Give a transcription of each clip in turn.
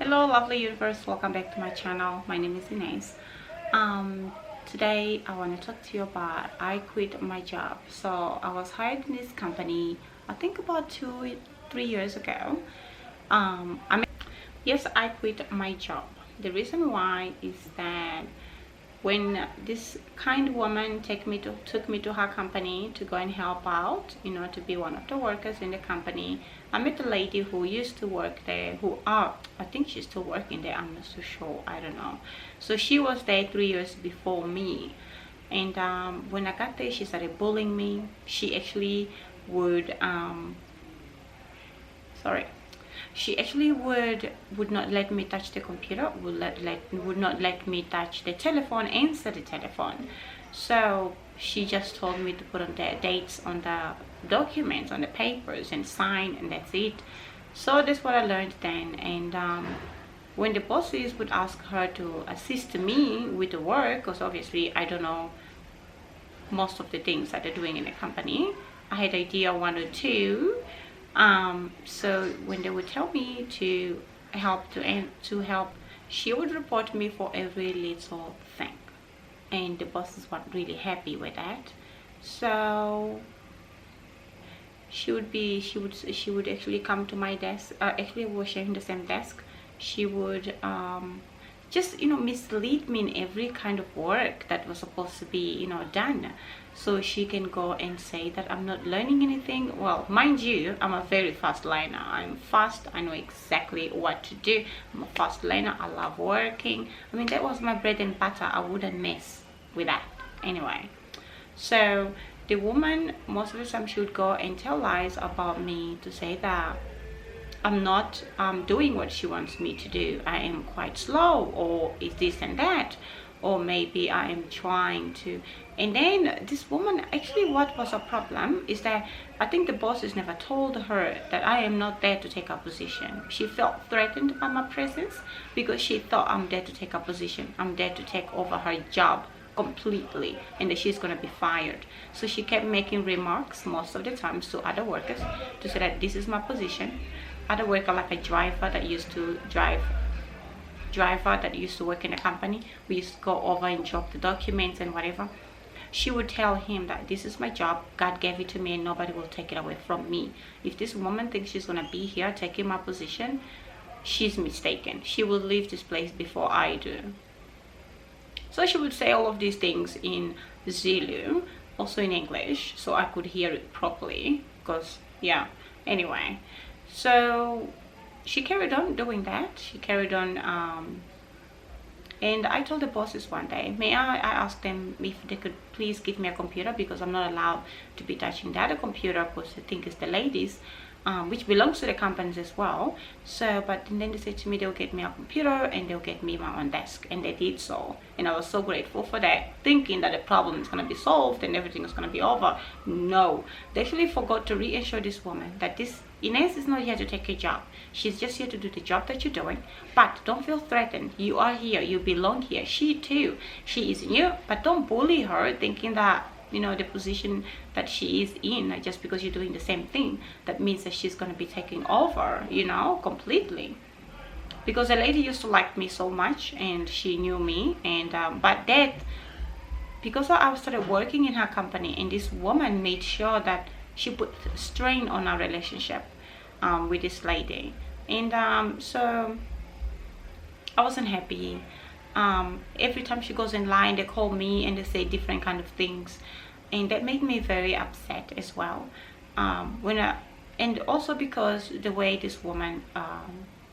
Hello lovely universe, welcome back to my channel. My name is Ines. Today I want to talk to you about I quit my job. So I was hired in this company I think about 2-3 years ago. Yes, I quit my job. The reason why is that when this kind woman took me to her company to go and help out, to be one of the workers in the company, I met a lady who used to work there, I think she's still working there, I'm not so sure, I don't know. So she was there 3 years before me, and when I got there she started bullying me. She actually would would not let me touch the computer, would not let me touch the telephone, answer the telephone. So she just told me to put on the dates on the documents, on the papers, and sign, and that's it. So that's what I learned then. And when the bosses would ask her to assist me with the work, because obviously I don't know most of the things that they're doing in the company, I had idea one or two. So when they would tell me to help, she would report me for every little thing, and the bosses weren't really happy with that. So she would actually come to my desk. Actually, we were sharing the same desk. She would just mislead me in every kind of work that was supposed to be done, so she can go and say that I'm not learning anything. Well, mind you, I'm a very fast learner. I'm fast, I know exactly what to do. I'm a fast learner. I love working. I mean, that was my bread and butter. I wouldn't mess with that anyway. So the woman, most of the time, she would go and tell lies about me to say that I'm not doing what she wants me to do. I am quite slow, or is this and that, or maybe I am trying to. And then this woman, actually what was a problem is that I think the bosses never told her that I am not there to take a position. She felt threatened by my presence because she thought I'm there to take a position. I'm there to take over her job completely, and that she's going to be fired. So she kept making remarks most of the times to other workers to say that this is my position. Other worker, like a driver that used to work in the company, we used to go over and drop the documents and whatever. She would tell him that this is my job, God gave it to me, and nobody will take it away from me. If this woman thinks she's gonna be here taking my position, she's mistaken. She will leave this place before I do. So she would say all of these things in Zulu, also in English, so I could hear it properly, because yeah, anyway. So she carried on doing that. She carried on, and I told the bosses one day, I asked them if they could please give me a computer, because I'm not allowed to be touching the other computer, because I think it's the ladies, which belongs to the companies as well. So but then they said to me they'll get me a computer and they'll get me my own desk, and they did so, and I was so grateful for that, thinking that the problem is going to be solved and everything is going to be over. No, they actually forgot to reassure this woman that this Ines is not here to take a job. She's just here to do the job that you're doing, but don't feel threatened. You are here, you belong here. She too, she is new, but don't bully her thinking that the position that she is in, just because you're doing the same thing, that means that she's going to be taking over completely. Because the lady used to like me so much, and she knew me, and but that because I started working in her company, and this woman made sure that she put strain on our relationship with this lady, and so I wasn't happy. Every time she goes in line, they call me and they say different kind of things, and that made me very upset as well. And also because the way this woman,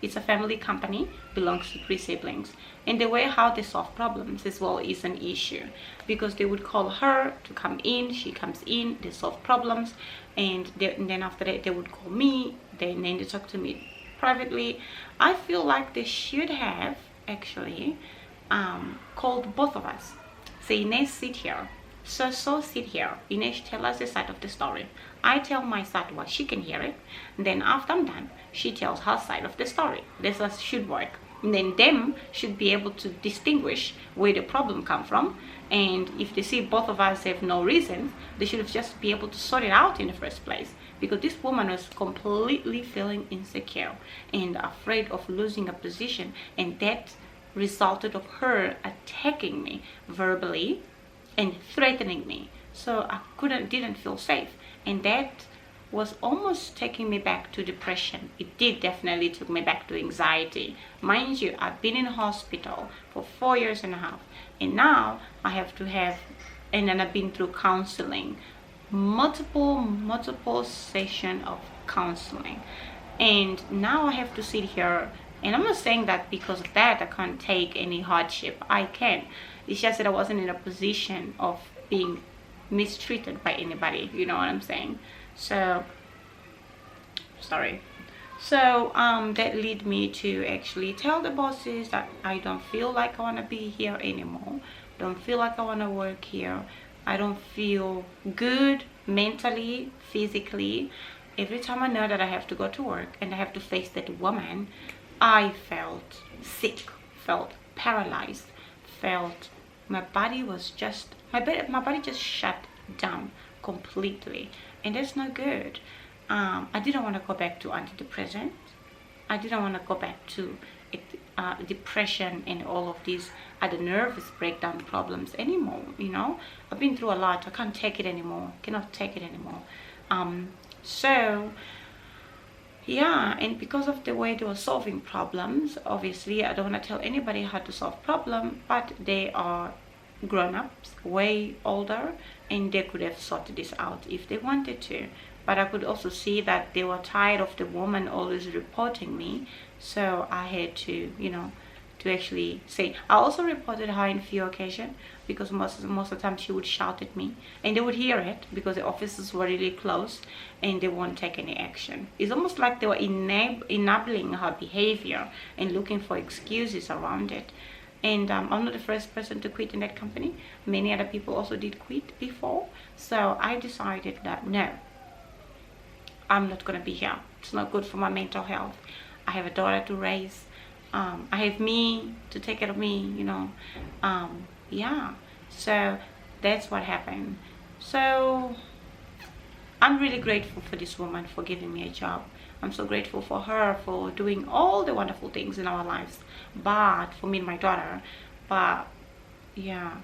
it's a family company, belongs to 3 siblings, and the way how they solve problems as well is an issue, because they would call her to come in, she comes in, they solve problems, and then after that they would call me, then they talk to me privately. I feel like they should have actually called both of us, say, Ines, sit here, so sit here, Ines, tell us the side of the story. I tell my side what she can hear it, and then after I'm done, she tells her side of the story. This should work. And then them should be able to distinguish where the problem come from. And if they see both of us have no reasons, they should have just be able to sort it out in the first place. Because this woman was completely feeling insecure and afraid of losing a position, and that resulted of her attacking me verbally and threatening me. So I didn't feel safe, and that was almost taking me back to depression. It did definitely took me back to anxiety. Mind you, I've been in hospital for 4.5 years, and now I have to have, and then I've been through counseling, multiple session of counseling, and now I have to sit here. And I'm not saying that because of that I can't take any hardship. I can. It's just that I wasn't in a position of being mistreated by anybody, you know what I'm saying? So sorry. So that led me to actually tell the bosses that I don't feel like I want to be here anymore. Don't feel like I want to work here. I don't feel good mentally, physically. Every time I know that I have to go to work and I have to face that woman, I felt sick, felt paralyzed, felt my body was just, my body just shut down completely, and that's not good. I didn't want to go back to antidepressants. I didn't want to go back to depression and all of these other nervous breakdown problems anymore. You know, I've been through a lot. I can't take it anymore. Cannot take it anymore. So yeah, and because of the way they were solving problems, obviously I don't want to tell anybody how to solve problem, but they are grown-ups, way older, and they could have sorted this out if they wanted to. But I could also see that they were tired of the woman always reporting me, so I had to, you know, to actually say. I also reported her in few occasions, because most of the time she would shout at me, and they would hear it because the offices were really close, and they won't take any action. It's almost like they were enabling her behavior and looking for excuses around it. And I'm not the first person to quit in that company. Many other people also did quit before. So I decided that no, I'm not going to be here. It's not good for my mental health. I have a daughter to raise. I have me to take care of me, you know. Yeah, so that's what happened. So I'm really grateful for this woman for giving me a job. I'm so grateful for her for doing all the wonderful things in our lives, but for me and my daughter. But yeah,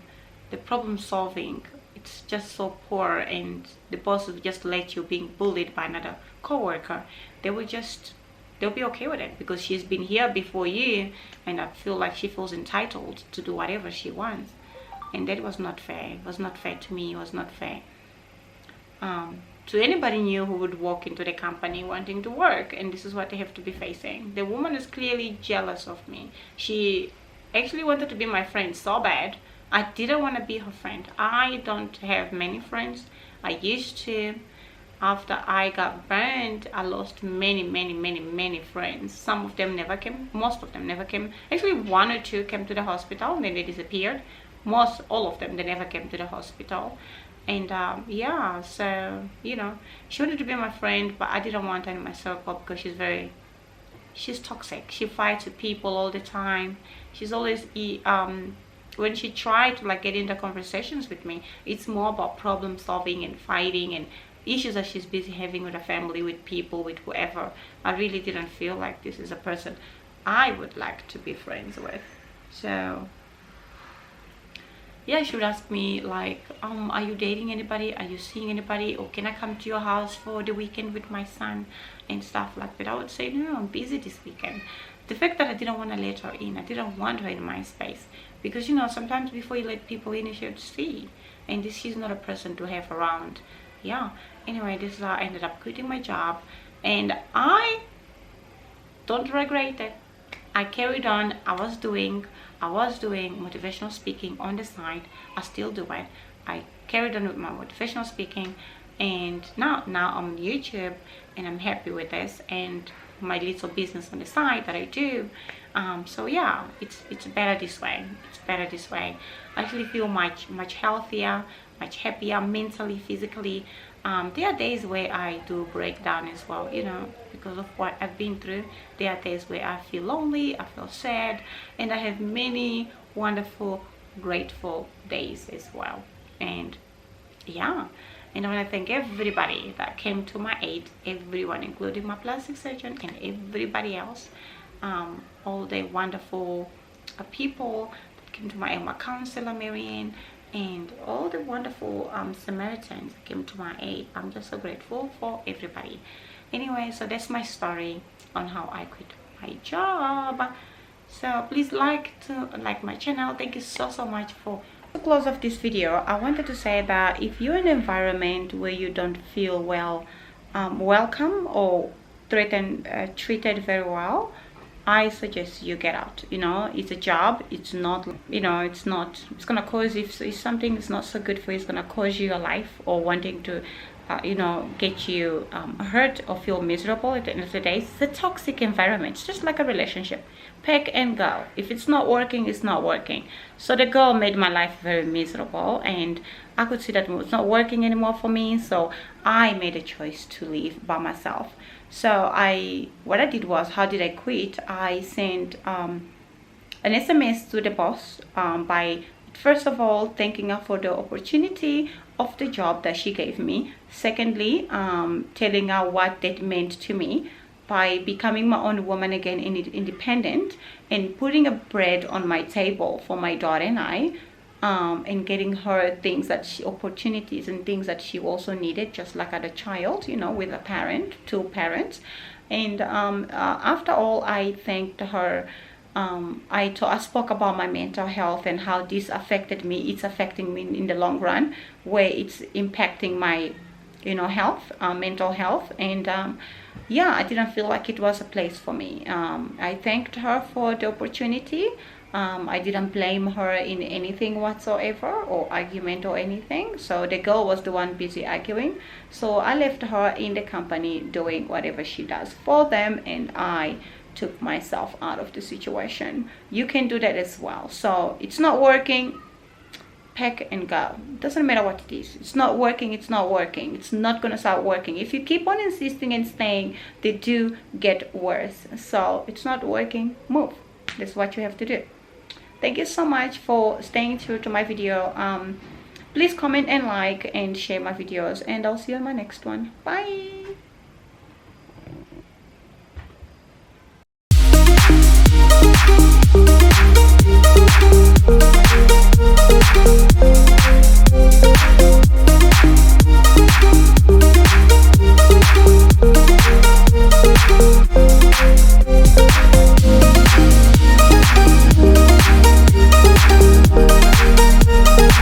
the problem solving, it's just so poor, and the boss will just let you being bullied by another co-worker. They'll be okay with it because she's been here before you, and I feel like she feels entitled to do whatever she wants, and that was not fair. It was not fair to me. It was not fair to anybody new who would walk into the company wanting to work, and this is what they have to be facing. The woman is clearly jealous of me. She actually wanted to be my friend so bad. I didn't want to be her friend. I don't have many friends. I used to. After I got burned, I lost many friends. Some of them never came. Most of them never came. Actually, 1 or 2 came to the hospital and then they disappeared. All of them, they never came to the hospital. And yeah, so, you know, she wanted to be my friend, but I didn't want her in my circle because she's toxic. She fights with people all the time. She's always when she tried to like get into conversations with me, it's more about problem solving and fighting and issues that she's busy having with her family, with people, with whoever. I really didn't feel like this is a person I would like to be friends with. So yeah, she would ask me like, are you dating anybody? Are you seeing anybody? Or can I come to your house for the weekend with my son and stuff like that? I would say, no, I'm busy this weekend. The fact that I didn't want to let her in, I didn't want her in my space, because you know, sometimes before you let people in, you should see, and she's not a person to have around. Yeah, anyway, this is how I ended up quitting my job, and I don't regret it. I carried on. I was doing motivational speaking on the side. I still do it. I carried on with my motivational speaking, and now I'm on YouTube, and I'm happy with this, and my little business on the side that I do. So yeah, it's better this way. It's better this way. I actually feel much healthier, much happier mentally, physically. There are days where I do break down as well, you know, because of what I've been through. There are days where I feel lonely, I feel sad, and I have many wonderful, grateful days as well. And yeah, and I want to thank everybody that came to my aid, everyone, including my plastic surgeon and everybody else, all the wonderful people that came to my aid, my counselor Marianne, and all the wonderful Samaritans that came to my aid. I'm just so grateful for everybody. Anyway, so that's my story on how I quit my job. So please like my channel. Thank you so much. For the close of this video, I wanted to say that if you're in an environment where you don't feel welcome or treated very well, I suggest you get out. You know, it's a job. It's not, you know, it's gonna cause, if something is not so good for you, it's gonna cause you your life, or wanting to you know, get you hurt or feel miserable at the end of the day. It's a toxic environment. It's just like a relationship. Pack and go. If it's not working, it's not working. So the girl made my life very miserable, and I could see that it was not working anymore for me. So I made a choice to leave by myself. So what I did was, how did I quit? I sent an SMS to the boss by, first of all, thanking her for the opportunity of the job that she gave me. Secondly, telling her what that meant to me by becoming my own woman again, independent, and putting a bread on my table for my daughter and I, and getting her things that opportunities and things that she also needed, just like as a child, you know, with a parent, two parents. And after all, I thanked her. I spoke about my mental health and how this affected me. It's affecting me in the long run, where it's impacting my, you know, health, mental health. And yeah, I didn't feel like it was a place for me. I thanked her for the opportunity. I didn't blame her in anything whatsoever, or argument or anything. So the girl was the one busy arguing. So I left her in the company doing whatever she does for them, and I took myself out of the situation. You can do that as well. So it's not working, pack and go. Doesn't matter what it is. It's not working, it's not working. It's not gonna start working. If you keep on insisting and staying, they do get worse. So it's not working, move. That's what you have to do. Thank you so much for staying true to my video. Please comment and like and share my videos, and I'll see you on my next one. Bye. Thank you.